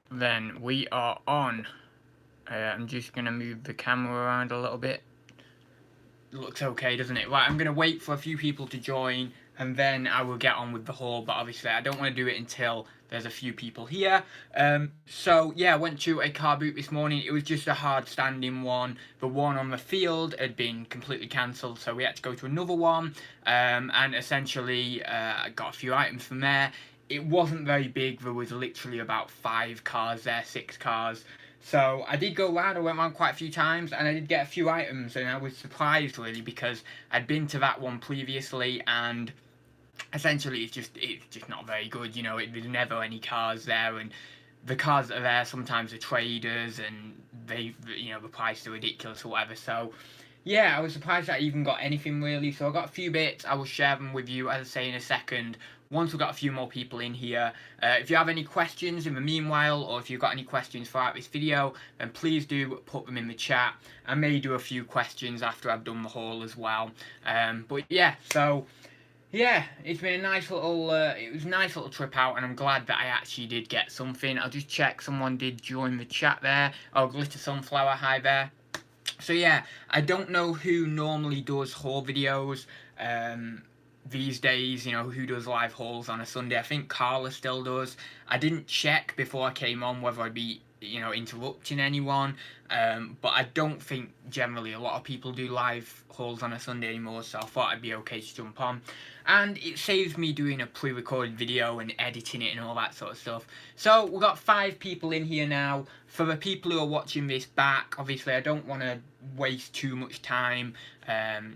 Then we are on. I'm just going to move the camera around a little bit. Looks okay, doesn't it? Right, I'm going to wait for a few people to join and then I will get on with the haul, but obviously I don't want to do it until there's a few people here. So yeah, I went to a car boot this morning. It was just a hard standing one. The one on the field had been completely cancelled, so we had to go to another one, and essentially I got a few items from there. It wasn't very big. There was literally about 5 cars there, 6 cars. So I did go around, I went around quite a few times, and I did get a few items, and I was surprised really because I'd been to that one previously, and essentially it's just not very good. You know, there's never any cars there, and the cars that are there sometimes are traders, and the prices are ridiculous or whatever. So yeah, I was surprised that I even got anything really. So I got a few bits. I will share them with you, as I say, in a second, once we've got a few more people in here. If you have any questions in the meanwhile, or if you've got any questions throughout this video, then please do put them in the chat. I may do a few questions after I've done the haul as well. But yeah, so yeah, it's been a nice little, it was a nice little trip out, and I'm glad that I actually did get something. I'll just check, someone did join the chat there. Oh, Glitter Sunflower, hi there. So yeah, I don't know who normally does haul videos these days, you know, who does live hauls on a Sunday. I think Carla still does. I didn't check before I came on whether I'd be, you know, interrupting anyone, but I don't think generally a lot of people do live hauls on a Sunday anymore, so I thought I'd be okay to jump on. And it saves me doing a pre-recorded video and editing it and all that sort of stuff. So we've got 5 people in here now. For the people who are watching this back, obviously I don't want to waste too much time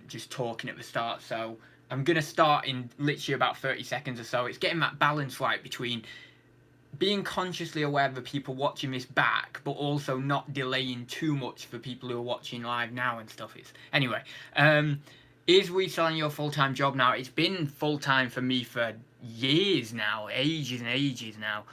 just talking at the start, so I'm going to start in literally about 30 seconds or so. It's getting that balance right between being consciously aware of the people watching this back, but also not delaying too much for people who are watching live now and stuff. Anyway, is reselling your full-time job now? It's been full-time for me for years now, ages and ages now.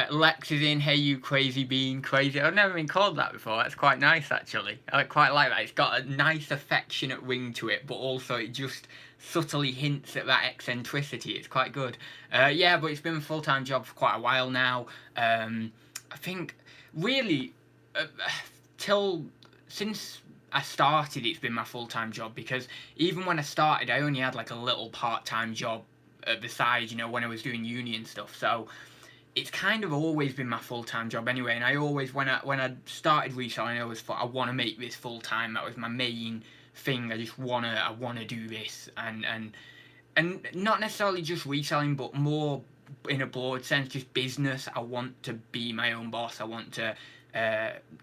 Lex is in, hey you crazy bean, crazy. I've never been called that before. That's quite nice actually. I quite like that. It's got a nice affectionate ring to it, but also it just subtly hints at that eccentricity. It's quite good. Yeah, but it's been a full-time job for quite a while now. I think really since I started, it's been my full-time job, because even when I started I only had like a little part-time job at the side, you know, when I was doing uni and stuff. So it's kind of always been my full-time job anyway, and I always, when I started reselling, I always thought I want to make this full-time. That was my main thing. I want to do this, and not necessarily just reselling, but more in a broad sense, just business. I want to be my own boss. I want to,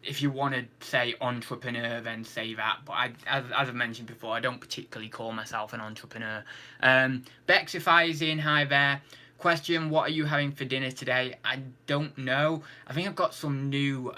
if you want to say entrepreneur, then say that. But as I've mentioned before, I don't particularly call myself an entrepreneur. Bexify is in, hi there. Question, what are you having for dinner today? I don't know. I think I've got some new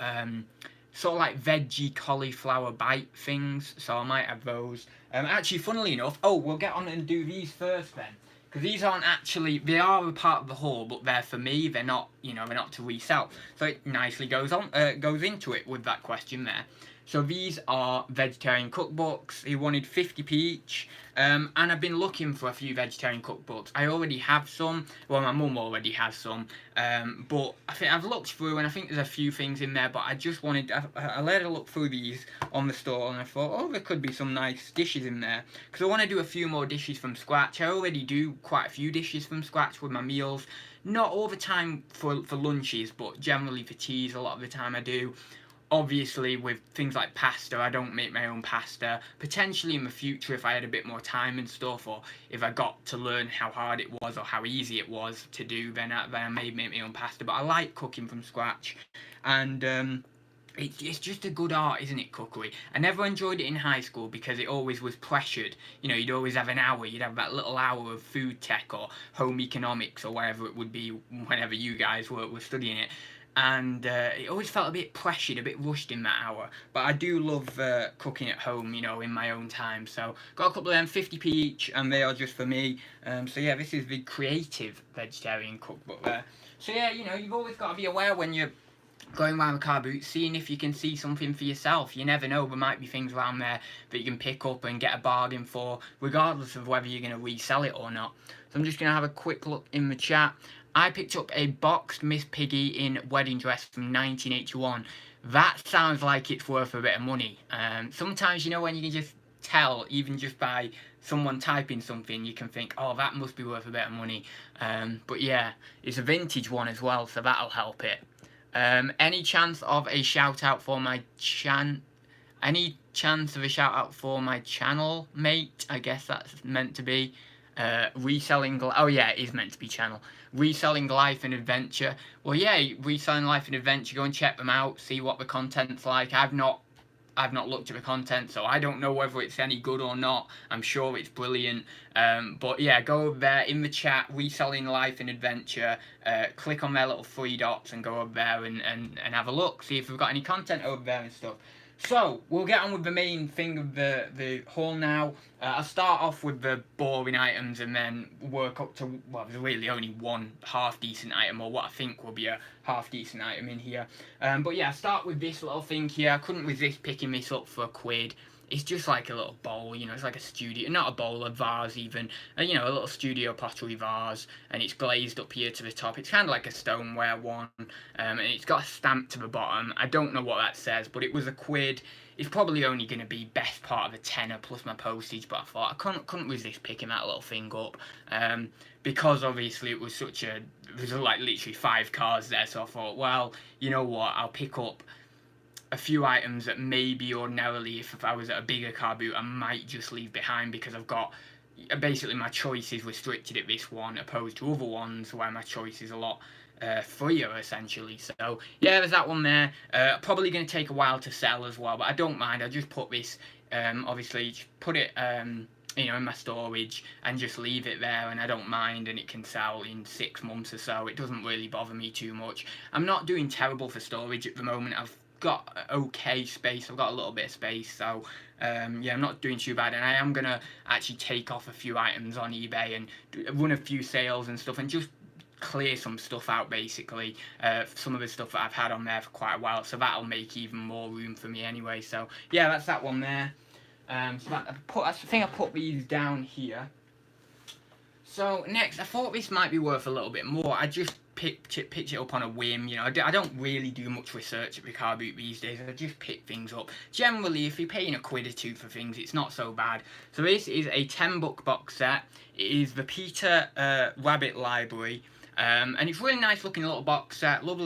sort of like veggie cauliflower bite things, so I might have those. Actually, funnily enough, we'll get on and do these first then, because these aren't actually, they are a part of the haul, but they're for me. They're not, you know, they're not to resell. So it nicely goes into it with that question there. So these are vegetarian cookbooks. He wanted 50p each, and I've been looking for a few vegetarian cookbooks. I already have some. Well, my mum already has some, but I think I've looked through, and I think there's a few things in there. But I just wanted, I let her look through these on the store, and I thought, oh, there could be some nice dishes in there, because I want to do a few more dishes from scratch. I already do quite a few dishes from scratch with my meals. Not all the time for lunches, but generally for teas. A lot of the time I do. Obviously, with things like pasta, I don't make my own pasta. Potentially in the future, if I had a bit more time and stuff, or if I got to learn how hard it was or how easy it was to do, then I may make my own pasta. But I like cooking from scratch, and it's just a good art, isn't it, cookery? I never enjoyed it in high school because it always was pressured. You know, you'd always have an hour, you'd have that little hour of food tech or home economics or whatever it would be whenever you guys were studying it. And it always felt a bit pressured, a bit rushed in that hour. But I do love cooking at home, you know, in my own time. So got a couple of them, 50p each, and they are just for me. So yeah, this is the creative vegetarian cookbook there. So yeah, you know, you've always got to be aware when you're going around the car boot, seeing if you can see something for yourself. You never know, there might be things around there that you can pick up and get a bargain for, regardless of whether you're going to resell it or not. So I'm just going to have a quick look in the chat. I picked up a boxed Miss Piggy in wedding dress from 1981. That sounds like it's worth a bit of money. Sometimes, you know, when you can just tell, even just by someone typing something, you can think, oh, that must be worth a bit of money. But yeah, it's a vintage one as well, so that'll help it. Any chance of a shout out for my Any chance of a shout out for my channel mate? I guess that's meant to be. Reselling. Oh yeah, it is meant to be channel. Reselling Life and Adventure. Well, yeah, Reselling Life and Adventure. Go and check them out. See what the content's like. I've not looked at the content, so I don't know whether it's any good or not. I'm sure it's brilliant. But yeah, go over there in the chat, Reselling Life and Adventure. Click on their little 3 dots and go over there and have a look. See if we've got any content over there and stuff. So, we'll get on with the main thing of the haul now. I'll start off with the boring items and then work up to, well, there's really only one half-decent item, or what I think will be a half-decent item in here. But yeah, I'll start with this little thing here. I couldn't resist picking this up for £1. It's just like a little bowl, you know, it's like a studio, not a bowl, a vase even, you know, a little studio pottery vase, and it's glazed up here to the top. It's kind of like a stoneware one, and it's got a stamp to the bottom. I don't know what that says, but it was £1. It's probably only going to be best part of a tenner plus my postage, but I thought I couldn't resist picking that little thing up, because obviously it was such a, there's like literally 5 cards there, so I thought, well, you know what, I'll pick up a few items that maybe ordinarily, if I was at a bigger car boot, I might just leave behind, because I've got, basically my choice is restricted at this one, opposed to other ones where my choice is a lot freer, essentially. So yeah, there's that one there. Probably going to take a while to sell as well, but I don't mind. I just put this, obviously, put it, you know, in my storage and just leave it there, and I don't mind, and it can sell in 6 months or so. It doesn't really bother me too much. I'm not doing terrible for storage at the moment. I've got okay space. I've got a little bit of space, so yeah, I'm not doing too bad, and I am gonna actually take off a few items on eBay and run a few sales and stuff, and just clear some stuff out, basically, some of the stuff that I've had on there for quite a while, so that'll make even more room for me anyway. So yeah, that's that one there. So that, I think I put these down here. So next, I thought this might be worth a little bit more. I just picked it up on a whim, you know. I don't really do much research at the car boot these days. I just pick things up. Generally, if you're paying £1 or £2 for things, it's not so bad. So this is a 10-book box set. It is the Peter Rabbit Library. And it's really nice looking little box set. Love the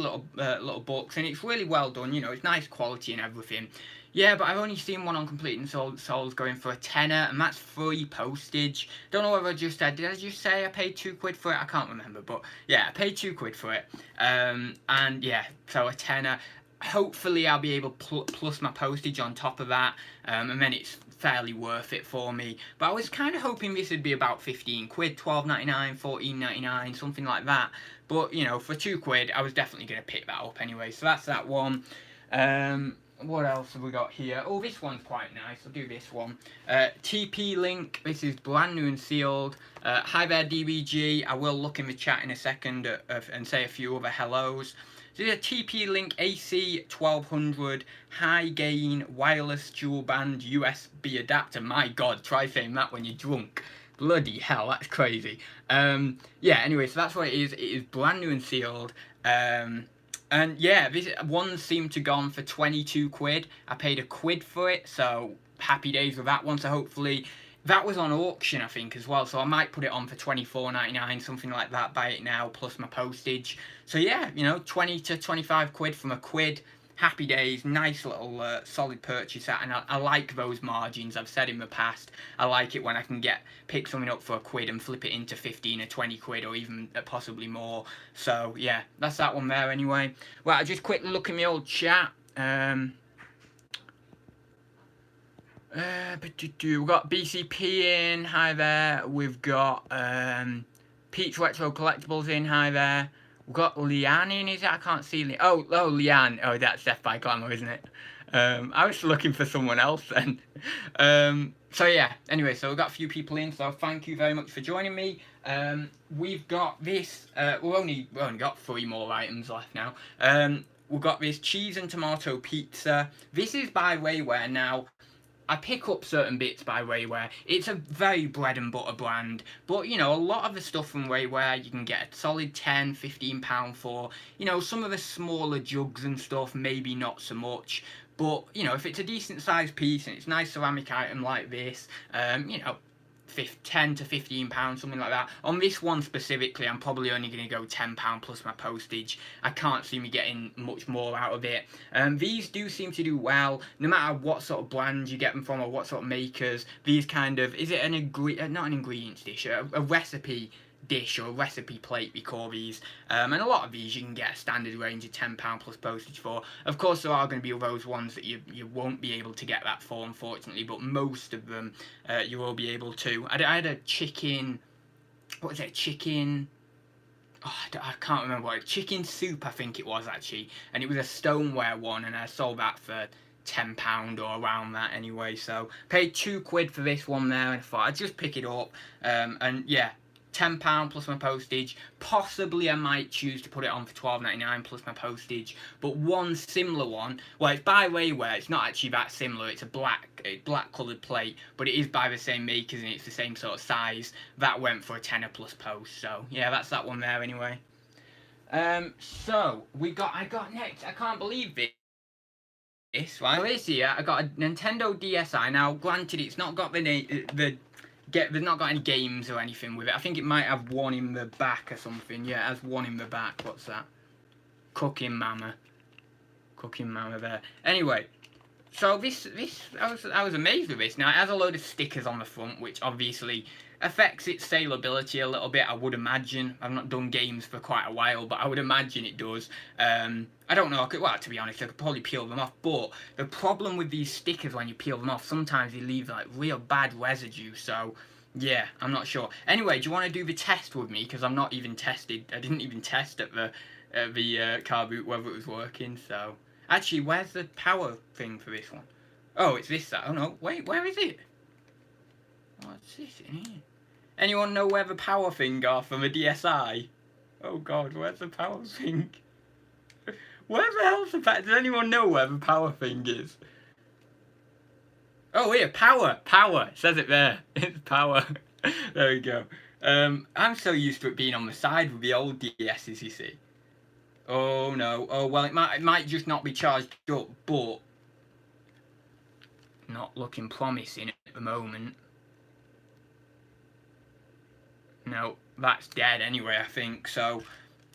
little books, and it's really well done, you know. It's nice quality and everything. Yeah, but I've only seen one on Complete and Sold going for a tenner, and that's free postage. Don't know whether I just said, did I just say I paid £2 for it? I can't remember, but yeah, I paid £2 for it. And yeah, so a tenner. Hopefully I'll be able to plus my postage on top of that, and then it's fairly worth it for me. But I was kind of hoping this would be about £15, £12.99, £14.99, something like that. But, you know, for £2, I was definitely going to pick that up anyway. So that's that one. What else have we got here? Oh, this one's quite nice. I'll do this one. TP Link. This is brand new and sealed. Hi there, DBG. I will look in the chat in a second and say a few other hellos. So this is a TP Link AC 1200 high gain wireless dual band USB adapter. My God, try saying that when you're drunk. Bloody hell, that's crazy. Yeah, anyway, so that's what it is. It is brand new and sealed. And yeah, this one seemed to gone for £22. I paid £1 for it, so happy days with that one. So hopefully, that was on auction, I think, as well. So I might put it on for £24.99, something like that. Buy it now plus my postage. So yeah, you know, 20 to 25 quid from £1. Happy days, nice little solid purchase at, and I like those margins. I've said in the past, I like it when I can pick something up for £1 and flip it into 15 or 20 quid, or even possibly more. So yeah, that's that one there anyway. Well, I just quickly look in my old chat. We've got BCP in, hi there. We've got Pete's Retro Collectibles in, hi there. We've got Leanne in, is it? I can't see Leanne. Oh, Leanne. Oh, that's Death by Glamour, isn't it? I was looking for someone else then. So yeah, anyway, so we've got a few people in, so thank you very much for joining me. We've got this, we've only got 3 more items left now. We've got this cheese and tomato pizza. This is by Wayware now. I pick up certain bits by Wayware. It's a very bread and butter brand, but you know, a lot of the stuff from Wayware you can get a solid £10-15 for. You know, some of the smaller jugs and stuff, maybe not so much. But, you know, if it's a decent sized piece and it's a nice ceramic item like this, you know, £10 to £15, something like that. On this one specifically, I'm probably only going to go £10 plus my postage. I can't see me getting much more out of it. These do seem to do well, no matter what sort of brand you get them from or what sort of makers. These kind of, is it an not an ingredients dish, a recipe dish or a recipe plate we call these, and a lot of these you can get a standard range of £10 plus postage for. Of course there are going to be those ones that you won't be able to get that for, unfortunately, but most of them you will be able to. I had a chicken, what was it, chicken, oh, I can't remember what, chicken soup I think it was actually, and it was a stoneware one, and I sold that for £10 or around that anyway. So paid £2 for this one there, and I thought I'd just pick it up, and yeah, £10 plus my postage. Possibly I might choose to put it on for £12.99 plus my postage. But one similar one, well, it's by Wayware, it's not actually that similar, it's a black coloured plate, but it is by the same makers and it's the same sort of size. That went for a tenner plus post, so yeah, that's that one there anyway. So I got next, I can't believe this, right? So this here, I got a Nintendo DSi. Now, granted, it's not got there's not got any games or anything with it. I think it might have one in the back or something. Yeah, it has one in the back. What's that? Cooking Mama there. Anyway, so this I was amazed with this. Now it has a load of stickers on the front, which obviously affects its saleability a little bit, I would imagine. I've not done games for quite a while, but I would imagine it does. I don't know, well, to be honest, I could probably peel them off, but the problem with these stickers when you peel them off, sometimes they leave like real bad residue, so yeah, I'm not sure. Anyway, do you want to do the test with me? Because I'm not even tested, I didn't even test at the Carboot whether it was working, so. Actually, where's the power thing for this one? Oh, it's this side. Oh no, wait, where is it? What's this in here? Anyone know where the power thing are from a DSi? Oh god, where's the power thing? Where the hell's the power? Does anyone know where the power thing is? Oh here, power, it says it there. It's power. There we go. I'm so used to it being on the side with the old DSs, you see. Oh no, oh well, it might just not be charged up, but not looking promising at the moment. No, that's dead anyway, I think, so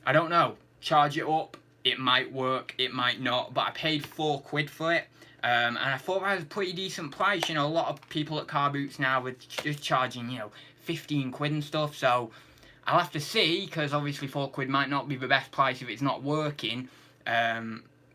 I don't know. Charge it up, it might work, it might not, but I paid £4 for it, and I thought that was a pretty decent price. You know, a lot of people at car boots now are just charging, you know, 15 quid and stuff, so I'll have to see, because obviously £4 might not be the best price if it's not working,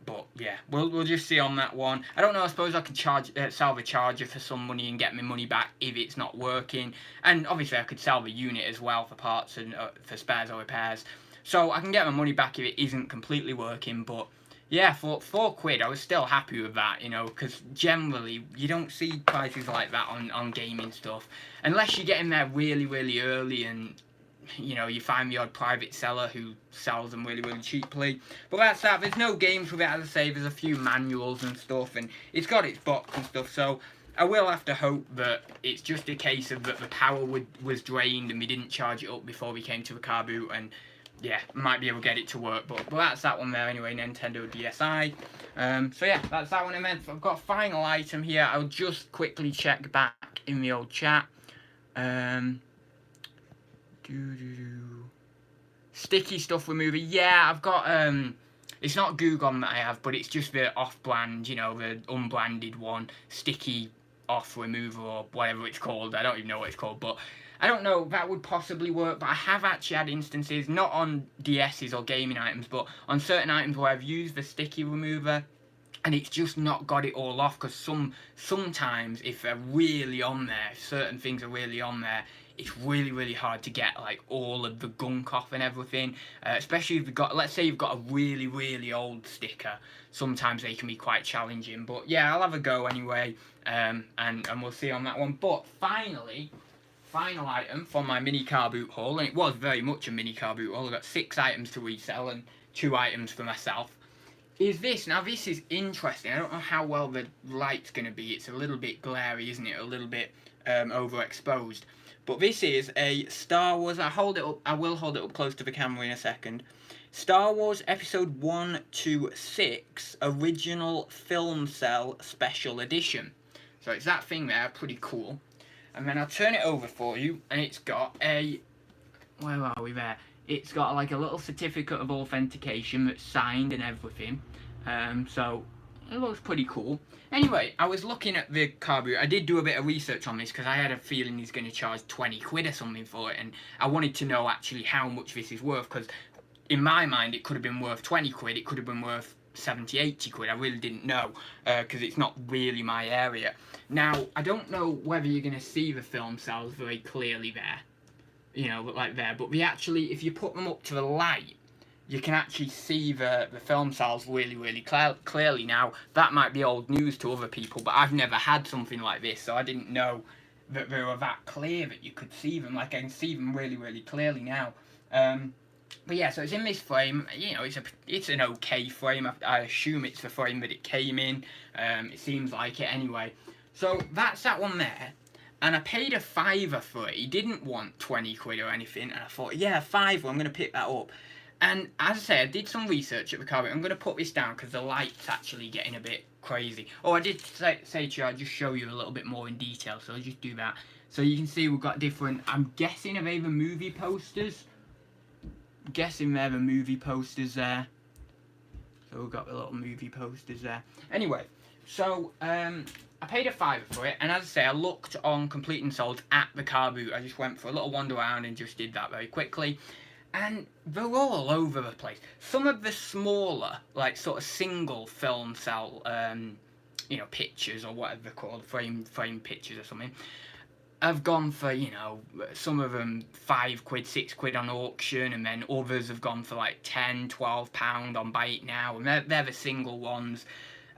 but yeah, we'll just see on that one. I don't know, I suppose I could sell the charger for some money and get my money back if it's not working. And obviously I could sell the unit as well for parts and for spares or repairs. So I can get my money back if it isn't completely working, but yeah, for £4 I was still happy with that, you know, because generally you don't see prices like that on gaming stuff. Unless you get in there really, really early and you know, you find the odd private seller who sells them really, really cheaply. But that's that. There's no games with it, as I say. There's a few manuals and stuff, and it's got its box and stuff. So I will have to hope that it's just a case of that the power was drained and we didn't charge it up before we came to the car boot, and yeah, might be able to get it to work. But that's that one there anyway, Nintendo DSi. So yeah, that's that one. And then I've got a final item here. I'll just quickly check back in the old chat. Sticky stuff remover. Yeah, I've got it's not Goo Gone that I have, but it's just the off-brand, you know, the unbranded one, sticky off remover or whatever it's called. I don't even know what it's called, but I don't know, that would possibly work. But I have actually had instances, not on DSs or gaming items, but on certain items where I've used the sticky remover and it's just not got it all off, because sometimes if they're really on there, if certain things are really on there, it's really, really hard to get like all of the gunk off and everything, especially if you've got, let's say you've got a really, really old sticker. Sometimes they can be quite challenging, but yeah, I'll have a go anyway, and we'll see on that one. But finally, final item from my mini car boot haul, and it was very much a mini car boot haul. I've got 6 items to resell and 2 items for myself, is this. Now this is interesting. I don't know how well the light's going to be. It's a little bit glary, isn't it? A little bit overexposed. But this is a Star Wars. I will hold it up close to the camera in a second. Star Wars Episode 1 to 6 Original Film Cell Special Edition. So it's that thing there, pretty cool. And then I'll turn it over for you, and it's got a... Where are we there? It's got like a little certificate of authentication that's signed and everything. So it looks pretty cool. Anyway, I was looking at the Carboot. I did do a bit of research on this because I had a feeling he's going to charge 20 quid or something for it. And I wanted to know actually how much this is worth, because in my mind it could have been worth 20 quid. It could have been worth 70, 80 quid. I really didn't know because it's not really my area. Now, I don't know whether you're going to see the film cells very clearly there. You know, like there. But we actually, if you put them up to the light, you can actually see the film cells really, really clearly. Now, that might be old news to other people, but I've never had something like this, so I didn't know that they were that clear that you could see them. Like, I can see them really, really clearly now. But yeah, so it's in this frame. You know, it's an okay frame. I assume it's the frame that it came in. It seems like it anyway. So that's that one there. And I paid a £5 for it. He didn't want 20 quid or anything. And I thought, yeah, £5, I'm going to pick that up. And as I say, I did some research at the Carboot. I'm going to put this down because the light's actually getting a bit crazy. Oh, I did say to you, I'd just show you a little bit more in detail. So I'll just do that. So you can see we've got different, I'm guessing, are they the movie posters? I'm guessing they're the movie posters there. So we've got the little movie posters there. Anyway, so I paid a £5 for it, and as I say, I looked on Complete and Sold at the Carboot. I just went for a little wander around and just did that very quickly. And they're all over the place. Some of the smaller, like sort of single film cell, you know, pictures or whatever they're called, frame pictures or something, have gone for, you know, some of them £5, £6 on auction, and then others have gone for like £10, £12 on Buy It Now, and they're the single ones.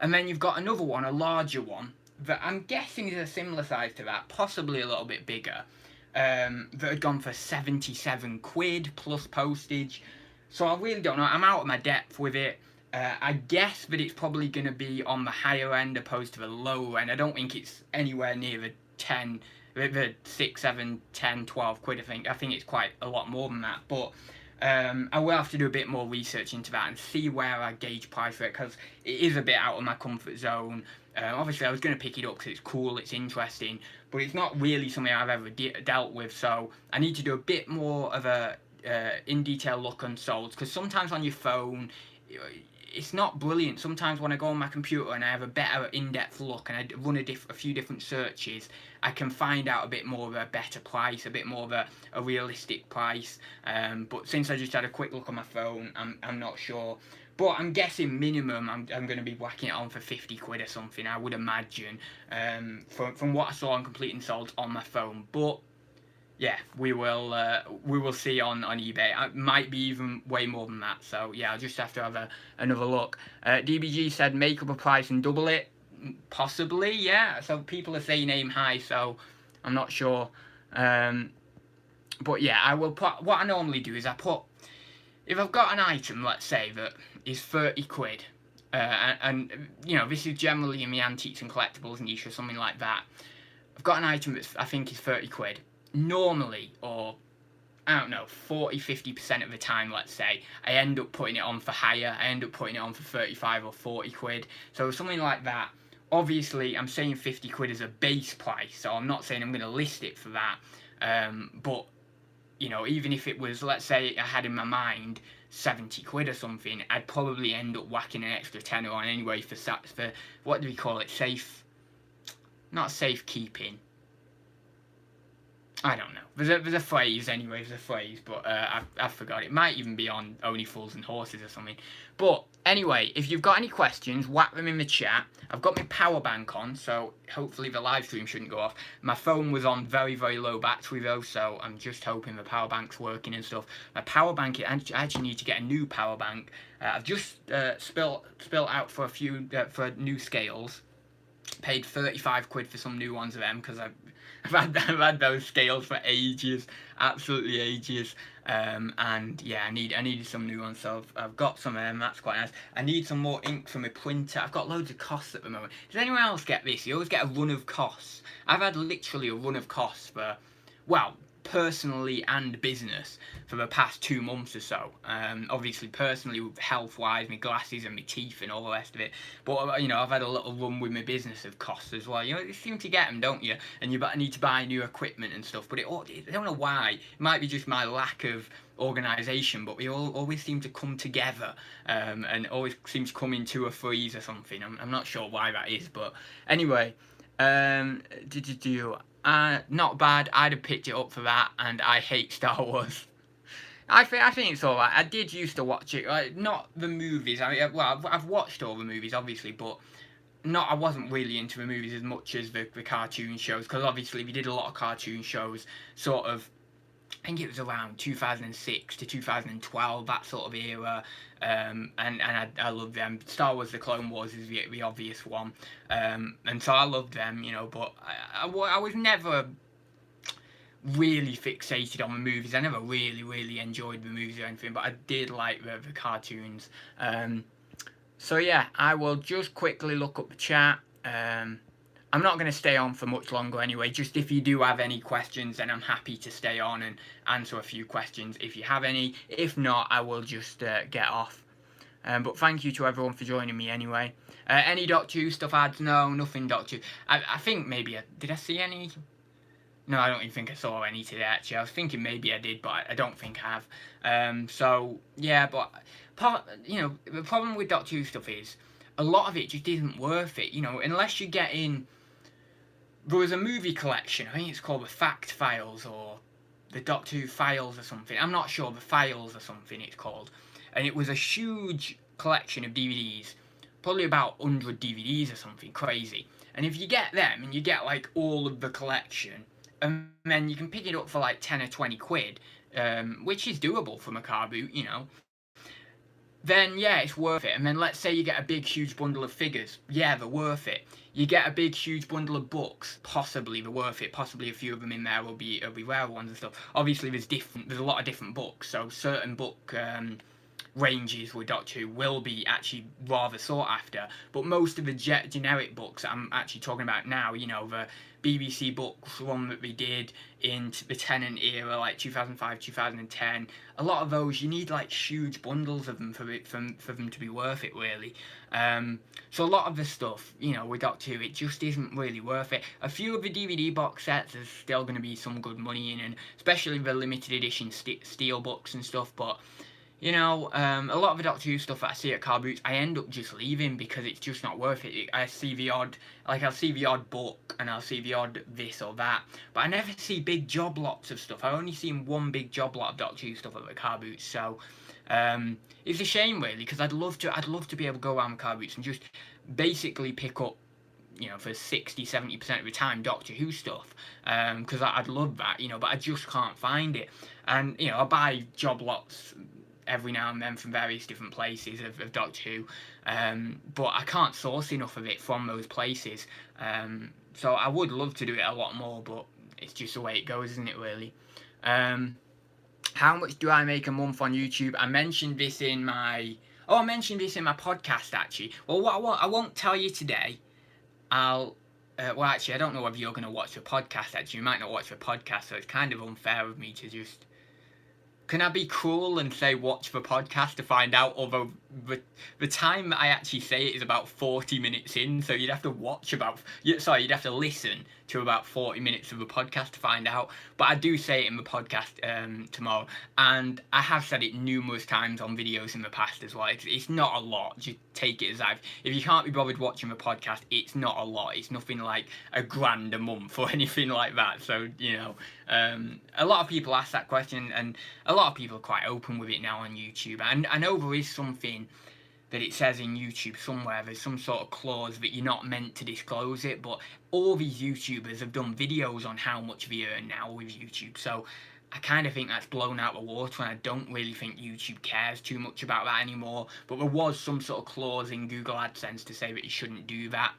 And then you've got another one, a larger one, that I'm guessing is a similar size to that, possibly a little bit bigger, that had gone for 77 quid plus postage. So I really don't know. I'm out of my depth with it. I guess that it's probably going to be on the higher end opposed to the lower end. I don't think it's anywhere near the 6, 7, 10, 12 quid. I think it's quite a lot more than that. But I will have to do a bit more research into that and see where I gauge price for it, because it is a bit out of my comfort zone. Obviously, I was going to pick it up because it's cool, it's interesting, but it's not really something I've ever dealt with, so I need to do a bit more of a in-detail look on solds, because sometimes on your phone, it's not brilliant. Sometimes when I go on my computer and I have a better in-depth look and I run a few different searches, I can find out a bit more of a better price, a bit more of a realistic price. But since I just had a quick look on my phone, I'm not sure. But I'm guessing minimum I'm going to be whacking it on for 50 quid or something, I would imagine, from what I saw on Complete and Sold on my phone. But yeah, we will see on eBay. It might be even way more than that. So yeah, I'll just have to have another look. DBG said make up a price and double it. Possibly, yeah. So people are saying aim high, so I'm not sure. But yeah, I will put, what I normally do is I put, if I've got an item, let's say, that is 30 quid, and you know, this is generally in the antiques and collectibles niche or something like that. I've got an item that I think is 30 quid. Normally, or I don't know, 40-50% of the time, let's say, I end up putting it on for higher. I end up putting it on for 35 or 40 quid. So something like that. Obviously, I'm saying 50 quid as a base price, so I'm not saying I'm going to list it for that. But, you know, even if it was, let's say I had in my mind 70 quid or something, I'd probably end up whacking an extra tenner on anyway for what do we call it? Not safekeeping. I don't know. There's a phrase anyway, but I forgot. It might even be on Only Fools and Horses or something. But anyway, if you've got any questions, whack them in the chat. I've got my power bank on, so hopefully the live stream shouldn't go off. My phone was on very, very low battery though, so I'm just hoping the power bank's working and stuff. My power bank, I actually need to get a new power bank. I've just spilt out for a few for new scales. paid 35 quid for some new ones of them, because I've had those scales for ages, absolutely ages. And yeah, I needed some new ones, so I've got some of them. That's quite nice. I need some more ink for my printer. I've got loads of costs at the moment. Does anyone else get this? You always get a run of costs. I've had literally a run of costs for, well, personally and business for the past 2 months or so. Obviously personally, health wise, my glasses and my teeth and all the rest of it, but you know, I've had a little run with my business of costs as well. You know, you seem to get them, don't you? And you need to buy new equipment and stuff, but I don't know why. It might be just my lack of organisation, but we always seem to come together, and always seems to come into a freeze or something. I'm not sure why that is, but anyway, not bad. I'd have picked it up for that, and I hate Star Wars. I think it's alright. I did used to watch it, like, not the movies. I've watched all the movies, obviously, but I wasn't really into the movies as much as the cartoon shows, because obviously we did a lot of cartoon shows, sort of, I think it was around 2006 to 2012, that sort of era, and I loved them. Star Wars: The Clone Wars is the obvious one, and so I loved them, you know, but I was never really fixated on the movies. I never really enjoyed the movies or anything, but I did like the cartoons. So yeah, I will just quickly look up the chat. I'm not going to stay on for much longer anyway. Just if you do have any questions, then I'm happy to stay on and answer a few questions if you have any. If not, I will just get off. But thank you to everyone for joining me anyway. Any Doctor Who stuff ads? No, nothing Doctor Who. I think maybe did I see any? No, I don't even think I saw any today, actually. I was thinking maybe I did, but I don't think I have. So, yeah, but, you know, the problem with Doctor Who stuff is a lot of it just isn't worth it, you know, unless you get in. There was a movie collection, I think it's called the Fact Files, or the Doctor Who Files or something. I'm not sure, the Files or something it's called. And it was a huge collection of DVDs, probably about 100 DVDs or something crazy. And if you get them, and you get, like, all of the collection, and then you can pick it up for, like, 10 or 20 quid, which is doable from a Carboot, you know, then, yeah, it's worth it. And then let's say you get a big, huge bundle of figures. Yeah, they're worth it. You get a big, huge bundle of books. Possibly they're worth it. Possibly a few of them in there will be rare ones and stuff. Obviously, there's a lot of different books. So certain book ranges with Doctor Who will be actually rather sought after. But most of the generic books I'm actually talking about now, you know, the BBC books, one that they did in the Tennant era, like 2005, 2010. A lot of those, you need like huge bundles of them for them to be worth it, really. So a lot of the stuff, you know, with Doctor Who, it just isn't really worth it. A few of the DVD box sets, there's still going to be some good money in, and especially the limited edition steel books and stuff, but you know, a lot of the Doctor Who stuff that I see at Carboot, I end up just leaving because it's just not worth it. I see the odd, like I'll see the odd book and I'll see the odd this or that, but I never see big job lots of stuff. I only seen one big job lot of Doctor Who stuff at the Carboot, so it's a shame really, because I'd love to be able to go around the Carboots and just basically pick up, you know, for 60-70% of the time Doctor Who stuff, because I'd love that, you know, but I just can't find it. And you know, I buy job lots every now and then from various different places of Doctor Who, but I can't source enough of it from those places, so I would love to do it a lot more, but it's just the way it goes, isn't it, really? How much do I make a month on YouTube? I mentioned this in my podcast, actually. Well, I won't tell you today. Well, actually, I don't know whether you're going to watch the podcast, actually. You might not watch the podcast, so it's kind of unfair of me to just... Can I be cruel and say watch the podcast to find out, although the time that I actually say it is about 40 minutes in, so you'd have to listen to about 40 minutes of the podcast to find out, but I do say it in the podcast tomorrow, and I have said it numerous times on videos in the past as well. It's not a lot, just take it as if you can't be bothered watching the podcast, it's not a lot, it's nothing like £1,000 a month or anything like that, so, you know, a lot of people ask that question, and a lot of people are quite open with it now on YouTube, and I know there is something that it says in YouTube somewhere, there's some sort of clause that you're not meant to disclose it, but all these YouTubers have done videos on how much they earn now with YouTube, so I kind of think that's blown out the water, and I don't really think YouTube cares too much about that anymore, but there was some sort of clause in Google AdSense to say that you shouldn't do that.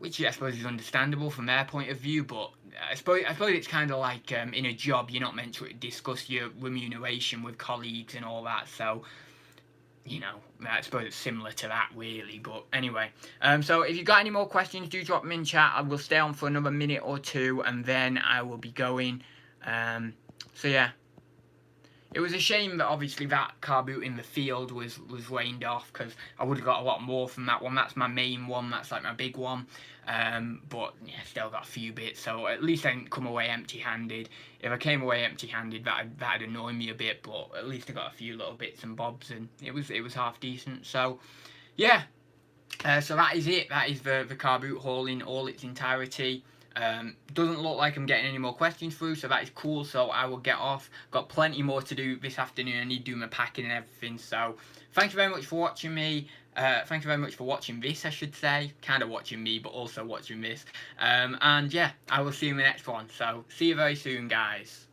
which I suppose is understandable from their point of view, but I suppose it's kind of like in a job, you're not meant to discuss your remuneration with colleagues and all that, so you know, I suppose it's similar to that, really. But anyway, so if you've got any more questions, do drop them in chat. I will stay on for another minute or two, and then I will be going. So yeah, it was a shame that obviously that Carboot in the field was rained off, because I would have got a lot more from that one. That's my main one. That's like my big one. But yeah, still got a few bits. So at least I didn't come away empty-handed. If I came away empty-handed, that'd annoy me a bit. But at least I got a few little bits and bobs, and it was half decent. So yeah. So that is it. That is the Carboot haul in all its entirety. Doesn't look like I'm getting any more questions through, so that is cool. So I will get off. Got plenty more to do this afternoon. I need to do my packing and everything. So thank you very much for watching me. Thank you very much for watching this, I should say. Kind of watching me, but also watching this. And yeah, I will see you in the next one. So see you very soon, guys.